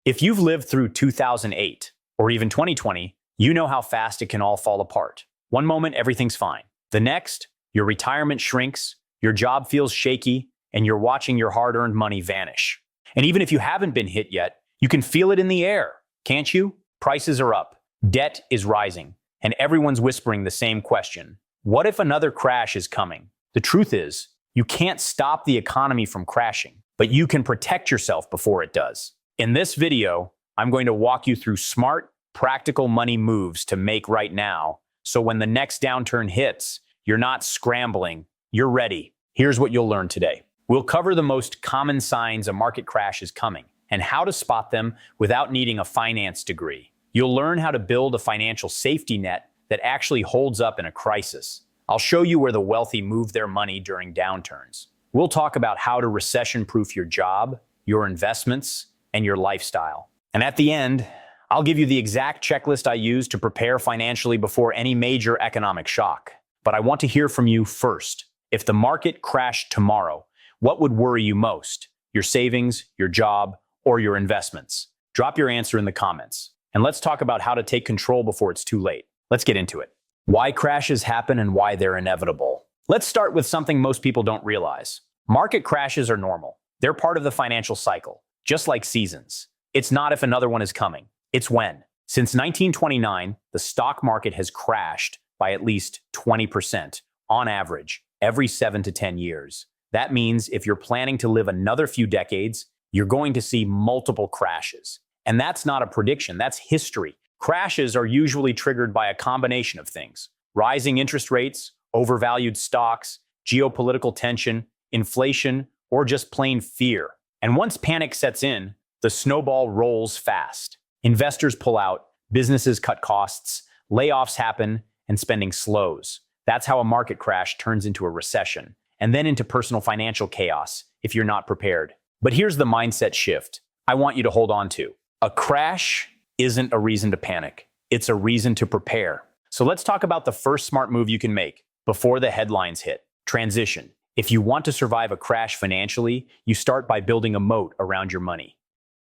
If you've lived through 2008 or even 2020, you know how fast it can all fall apart. One moment, everything's fine. The next, your retirement shrinks, your job feels shaky, and you're watching your hard-earned money vanish. And even if you haven't been hit yet, you can feel it in the air, can't you? Prices are up, debt is rising, and everyone's whispering the same question. What if another crash is coming? The truth is, you can't stop the economy from crashing, but you can protect yourself before it does. In this video, I'm going to walk you through smart, practical money moves to make right now, so when the next downturn hits, you're not scrambling, you're ready. Here's what you'll learn today. We'll cover the most common signs a market crash is coming and how to spot them without needing a finance degree. You'll learn how to build a financial safety net that actually holds up in a crisis. I'll show you where the wealthy move their money during downturns. We'll talk about how to recession-proof your job, your investments, and your lifestyle. And at the end, I'll give you the exact checklist I use to prepare financially before any major economic shock. But I want to hear from you first. If the market crashed tomorrow, what would worry you most? Your savings, your job, or your investments? Drop your answer in the comments. And let's talk about how to take control before it's too late. Let's get into it. Why crashes happen and why they're inevitable. Let's start with something most people don't realize. Market crashes are normal. They're part of the financial cycle, just like seasons. It's not if another one is coming, it's when. Since 1929, the stock market has crashed by at least 20% on average every 7 to 10 years. That means if you're planning to live another few decades, you're going to see multiple crashes. And that's not a prediction, that's history. Crashes are usually triggered by a combination of things: rising interest rates, overvalued stocks, geopolitical tension, inflation, or just plain fear. And once panic sets in, the snowball rolls fast. Investors pull out, businesses cut costs, layoffs happen, and spending slows. That's how a market crash turns into a recession, and then into personal financial chaos if you're not prepared. But here's the mindset shift I want you to hold on to. A crash isn't a reason to panic. It's a reason to prepare. So let's talk about the first smart move you can make before the headlines hit. Transition. If you want to survive a crash financially, you start by building a moat around your money.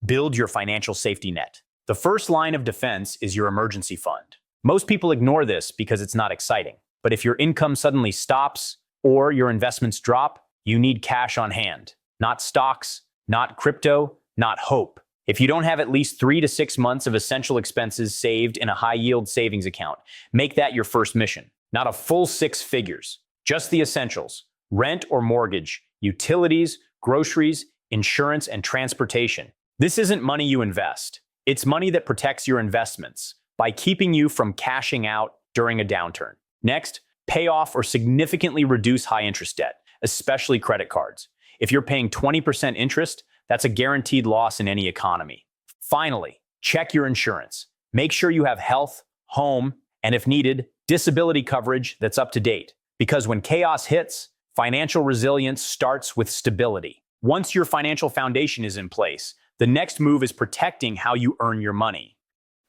Build your financial safety net. The first line of defense is your emergency fund. Most people ignore this because it's not exciting. But if your income suddenly stops or your investments drop, you need cash on hand. Not stocks, not crypto, not hope. If you don't have at least 3 to 6 months of essential expenses saved in a high-yield savings account, make that your first mission. Not a full 6 figures, just the essentials: rent or mortgage, utilities, groceries, insurance, and transportation. This isn't money you invest. It's money that protects your investments by keeping you from cashing out during a downturn. Next, pay off or significantly reduce high-interest debt, especially credit cards. If you're paying 20% interest, that's a guaranteed loss in any economy. Finally, check your insurance. Make sure you have health, home, and if needed, disability coverage that's up to date. Because when chaos hits, financial resilience starts with stability. Once your financial foundation is in place, the next move is protecting how you earn your money.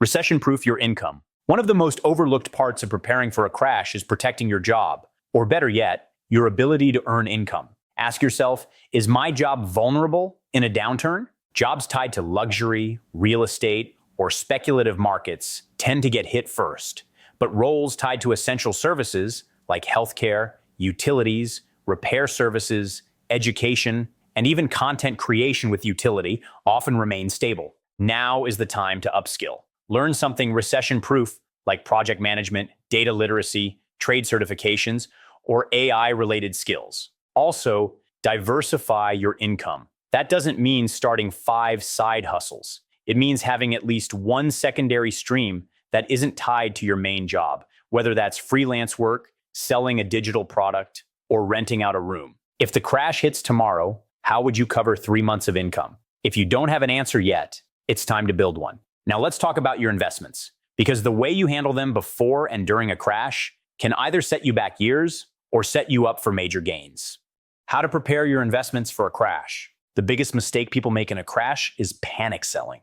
Recession-proof your income. One of the most overlooked parts of preparing for a crash is protecting your job, or better yet, your ability to earn income. Ask yourself, is my job vulnerable in a downturn? Jobs tied to luxury, real estate, or speculative markets tend to get hit first. But roles tied to essential services like healthcare, utilities, repair services, education, and even content creation with utility often remain stable. Now is the time to upskill. Learn something recession-proof like project management, data literacy, trade certifications, or AI-related skills. Also, diversify your income. That doesn't mean starting 5 side hustles. It means having at least one secondary stream that isn't tied to your main job, whether that's freelance work, selling a digital product, or renting out a room. If the crash hits tomorrow, how would you cover 3 months of income? If you don't have an answer yet, it's time to build one. Now let's talk about your investments, because the way you handle them before and during a crash can either set you back years or set you up for major gains. How to prepare your investments for a crash. The biggest mistake people make in a crash is panic selling.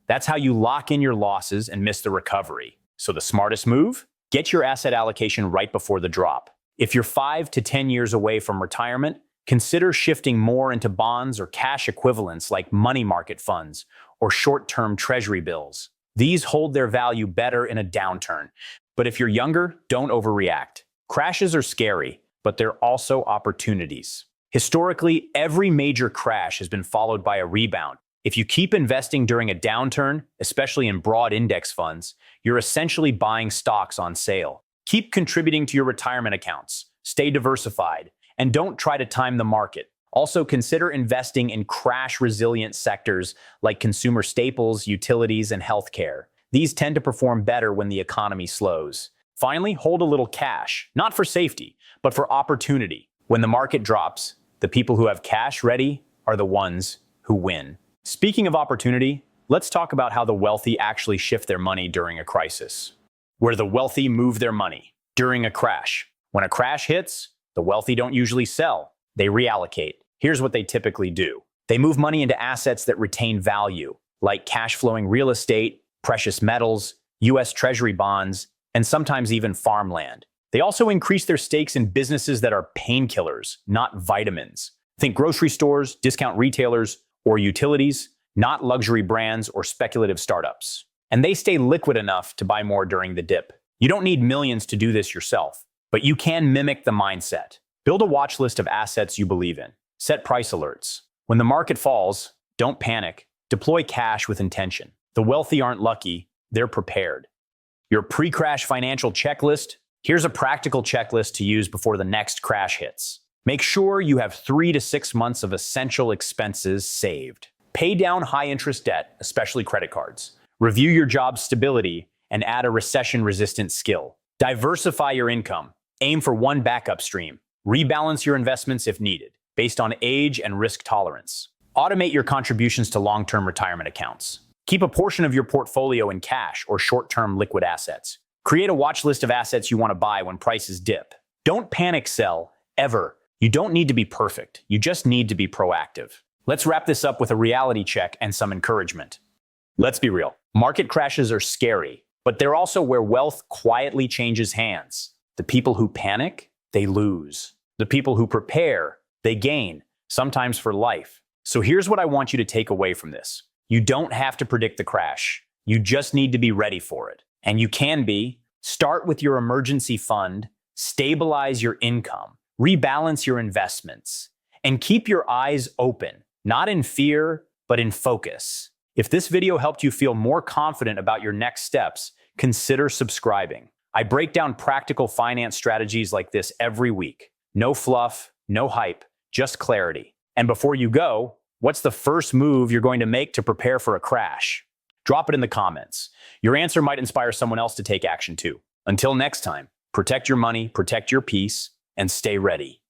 That's how you lock in your losses and miss the recovery. So the smartest move? Get your asset allocation right before the drop. If you're 5 to 10 years away from retirement, consider shifting more into bonds or cash equivalents like money market funds or short-term treasury bills. These hold their value better in a downturn. But if you're younger, don't overreact. Crashes are scary, but they're also opportunities. Historically, every major crash has been followed by a rebound. If you keep investing during a downturn, especially in broad index funds, you're essentially buying stocks on sale. Keep contributing to your retirement accounts, stay diversified, and don't try to time the market. Also, consider investing in crash-resilient sectors like consumer staples, utilities, and healthcare. These tend to perform better when the economy slows. Finally, hold a little cash, not for safety, but for opportunity. When the market drops, the people who have cash ready are the ones who win. Speaking of opportunity, let's talk about how the wealthy actually shift their money during a crisis. Where the wealthy move their money during a crash. When a crash hits, the wealthy don't usually sell. They reallocate. Here's what they typically do. They move money into assets that retain value, like cash-flowing real estate, precious metals, U.S. Treasury bonds, and sometimes even farmland. They also increase their stakes in businesses that are painkillers, not vitamins. Think grocery stores, discount retailers, or utilities, not luxury brands or speculative startups. And they stay liquid enough to buy more during the dip. You don't need millions to do this yourself, but you can mimic the mindset. Build a watch list of assets you believe in. Set price alerts. When the market falls, don't panic. Deploy cash with intention. The wealthy aren't lucky, they're prepared. Your pre-crash financial checklist. Here's a practical checklist to use before the next crash hits. Make sure you have 3 to 6 months of essential expenses saved. Pay down high-interest debt, especially credit cards. Review your job's stability and add a recession-resistant skill. Diversify your income. Aim for one backup stream. Rebalance your investments if needed, based on age and risk tolerance. Automate your contributions to long-term retirement accounts. Keep a portion of your portfolio in cash or short-term liquid assets. Create a watch list of assets you want to buy when prices dip. Don't panic sell, ever. You don't need to be perfect. You just need to be proactive. Let's wrap this up with a reality check and some encouragement. Let's be real. Market crashes are scary, but they're also where wealth quietly changes hands. The people who panic, they lose. The people who prepare, they gain, sometimes for life. So here's what I want you to take away from this. You don't have to predict the crash. You just need to be ready for it. And you can be. Start with your emergency fund, stabilize your income, rebalance your investments, and keep your eyes open, not in fear, but in focus. If this video helped you feel more confident about your next steps, consider subscribing. I break down practical finance strategies like this every week. No fluff, no hype, just clarity. And before you go, what's the first move you're going to make to prepare for a crash? Drop it in the comments. Your answer might inspire someone else to take action too. Until next time, protect your money, protect your peace, and stay ready.